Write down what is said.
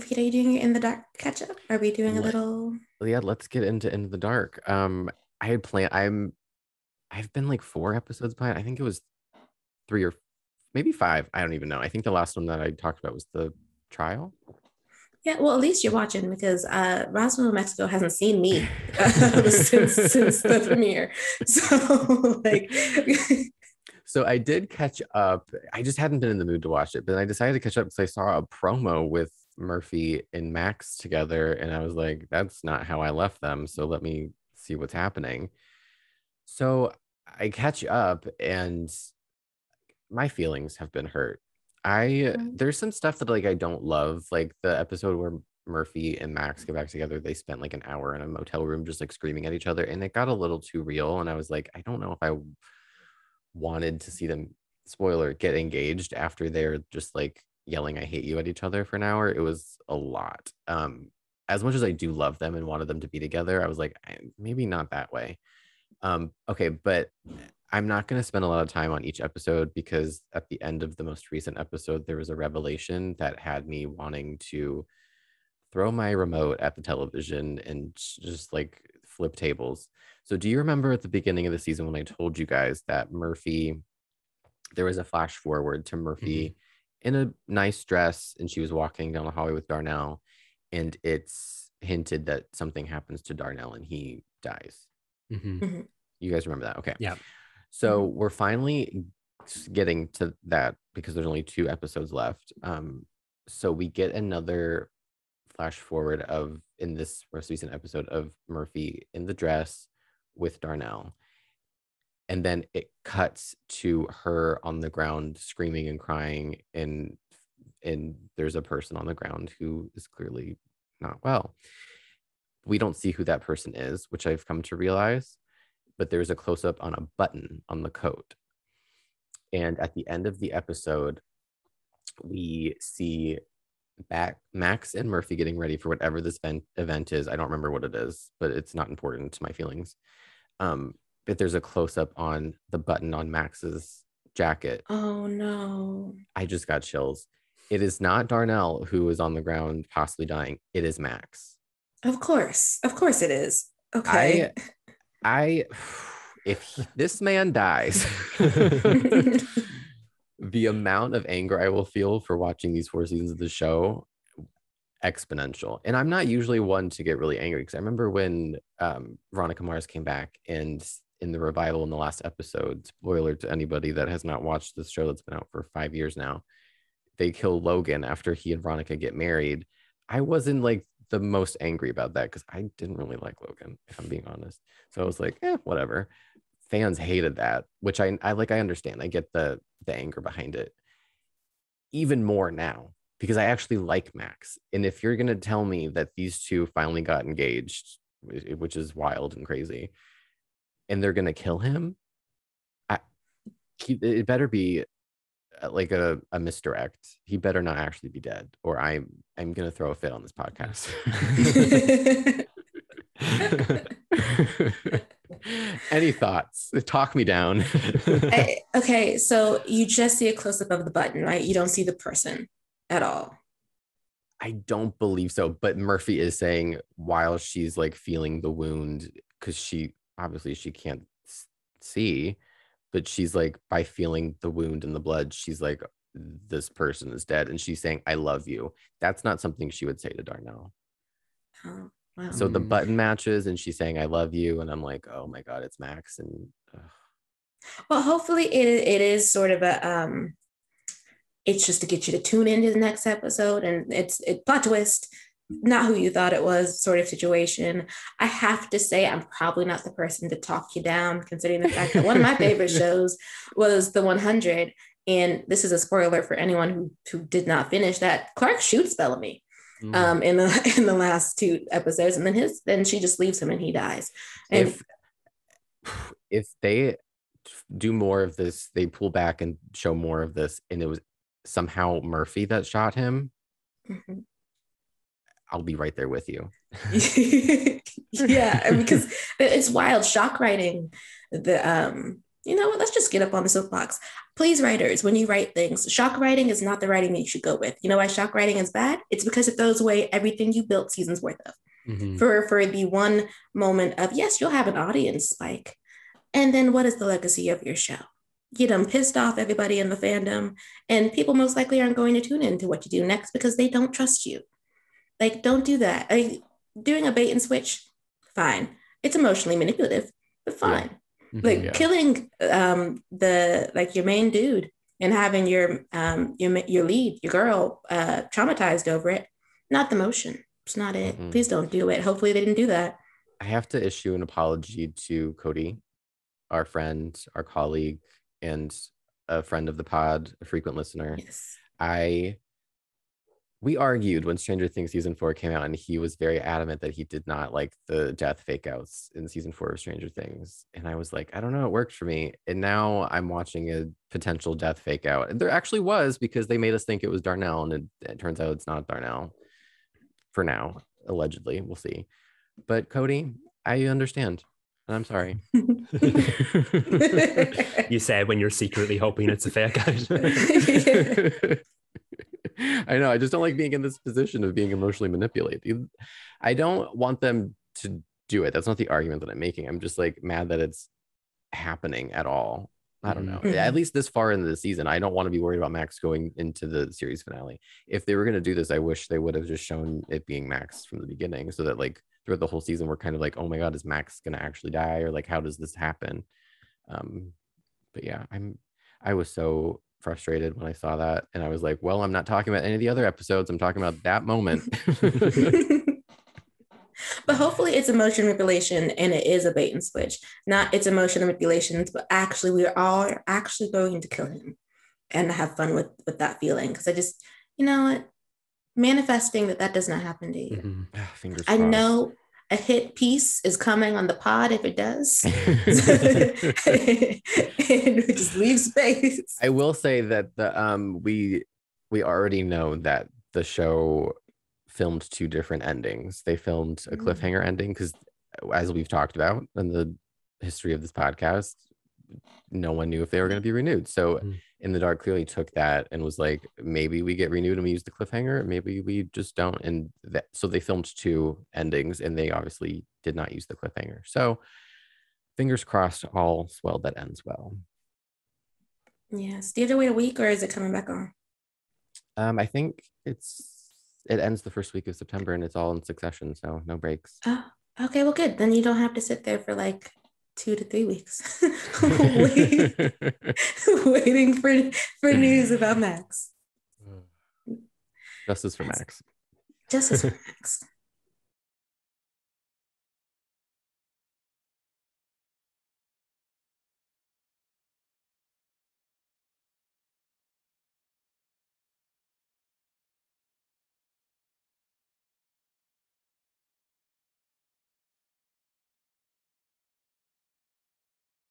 Vita, are you doing it in the dark catch up? Are we doing a Let, little? yeah, let's get into the dark. I had planned. I've been like 4 episodes behind. I think it was 3 or maybe 5. I don't even know. I think the last one that I talked about was the trial. Yeah, well, at least you're watching because Roswell, Mexico hasn't seen me since the premiere. So like, So I did catch up. I just hadn't been in the mood to watch it, but I decided to catch up because I saw a promo with Murphy and Max together, and I was like, that's not how I left them. So let me see what's happening. So I catch up, and my feelings have been hurt. I There's some stuff that like I don't love, like the episode where Murphy and Max get back together. They spent like an hour in a motel room just like screaming at each other, and it got a little too real. And I was like, I don't know if I wanted to see them, spoiler, get engaged after they're just like yelling I hate you at each other for an hour. It was a lot. As much as I do love them and wanted them to be together, I was like, maybe not that way. Okay, but I'm not going to spend a lot of time on each episode because at the end of the most recent episode there was a revelation that had me wanting to throw my remote at the television and just like flip tables. So do you remember at the beginning of the season when I told you guys that Murphy, there was a flash forward to Murphy in a nice dress and she was walking down the hallway with Darnell, and it's hinted that something happens to Darnell and he dies. You guys remember that? Okay. Yeah. So we're finally getting to that because there's only 2 episodes left. So we get another flash forward of, in this most recent episode, of Murphy in the dress with Darnell. And then it cuts to her on the ground screaming and crying, and there's a person on the ground who is clearly not well. We don't see who that person is, which I've come to realize, but there's a close-up on a button on the coat. And at the end of the episode, we see Max and Murphy getting ready for whatever this event is. I don't remember what it is, but it's not important to my feelings. But there's a close-up on the button on Max's jacket. Oh no. I just got chills. It is not Darnell who is on the ground possibly dying. It is Max. Of course it is. Okay. If this man dies, the amount of anger I will feel for watching these 4 seasons of the show, exponential. And I'm not usually one to get really angry because I remember when Veronica Mars came back, and in the revival in the last episode, spoiler to anybody that has not watched this show that's been out for 5 years now, they kill Logan after he and Veronica get married. I wasn't like the most angry about that because I didn't really like Logan, if I'm being honest. So I was like, whatever. Fans hated that, which I understand. I get the anger behind it even more now because I actually like Max. And if you're going to tell me that these two finally got engaged, which is wild and crazy, and they're going to kill him, it better be like a misdirect. He better not actually be dead, or I'm going to throw a fit on this podcast. Any thoughts? Talk me down. Okay, so you just see a close-up of the button, right? You don't see the person at all. I don't believe so, but Murphy is saying while she's like feeling the wound, because she can't see, but she's like, by feeling the wound in the blood, she's like, this person is dead, and she's saying I love you. That's not something she would say to Darnell. Oh. Wow. So the button matches and she's saying I love you, and I'm like, oh my god, it's Max. And well, hopefully it is sort of a it's just to get you to tune into the next episode, and it's plot twist, not who you thought it was sort of situation. I have to say I'm probably not the person to talk you down, considering the fact that one of my favorite shows was The 100, and this is a spoiler for anyone who did not finish that. Clark shoots Bellamy in the last 2 episodes, and then she just leaves him and he dies. And if they do more of this, they pull back and show more of this, and it was somehow Murphy that shot him, I'll be right there with you. Yeah, because it's wild shock writing. The You know what? Let's just get up on the soapbox. Please, writers, when you write things, shock writing is not the writing that you should go with. You know why shock writing is bad? It's because it throws away everything you built seasons worth of. Mm-hmm. For the one moment of, yes, you'll have an audience spike. And then what is the legacy of your show? You done pissed off everybody in the fandom, and people most likely aren't going to tune into what you do next because they don't trust you. Like, don't do that. Doing a bait and switch, fine. It's emotionally manipulative, but fine. Yeah. Like Yeah. killing the like your main dude and having your lead, your girl, traumatized over it. Not the motion. It's not it. Mm-mm. Please don't do it. Hopefully they didn't do that. I have to issue an apology to Cody, our friend, our colleague, and a friend of the pod, a frequent listener. Yes. We argued when Stranger Things season 4 came out, and he was very adamant that he did not like the death fake outs in season 4 of Stranger Things. And I was like, I don't know, it worked for me. And now I'm watching a potential death fake out. And there actually was, because they made us think it was Darnell, and it turns out it's not Darnell for now, allegedly. We'll see. But Cody, I understand. And I'm sorry. You said when you're secretly hoping it's a fake out. I know. I just don't like being in this position of being emotionally manipulated. I don't want them to do it. That's not the argument that I'm making. I'm just like mad that it's happening at all. I don't know. At least this far into the season, I don't want to be worried about Max going into the series finale. If they were going to do this, I wish they would have just shown it being Max from the beginning, so that like throughout the whole season, we're kind of like, oh my God, is Max going to actually die? Or like, how does this happen? But yeah, I was so frustrated when I saw that, and I was like, well, I'm not talking about any of the other episodes, I'm talking about that moment. But hopefully it's emotion manipulation and it is a bait and switch, not it's emotion manipulations, but actually we are all actually going to kill him and have fun with that feeling. Because I just, you know what, manifesting that does not happen to you. Mm-hmm. Fingers I crossed. know a hit piece is coming on the pod if it does. And we just leave space. I will say that the we already know that the show filmed 2 different endings. They filmed a cliffhanger ending because, as we've talked about in the history of this podcast, no one knew if they were going to be renewed. So In the Dark clearly took that and was like, maybe we get renewed and we use the cliffhanger, maybe we just don't. And so they filmed 2 endings, and they obviously did not use the cliffhanger. So fingers crossed, all's well that ends well. Yes. Do you have to wait a week, or is it coming back on? I think it ends the first week of September, and it's all in succession, so no breaks. Oh, okay. Well, good. Then you don't have to sit there for like 2 to 3 weeks waiting for news about Max. Justice for Max. Justice for Max.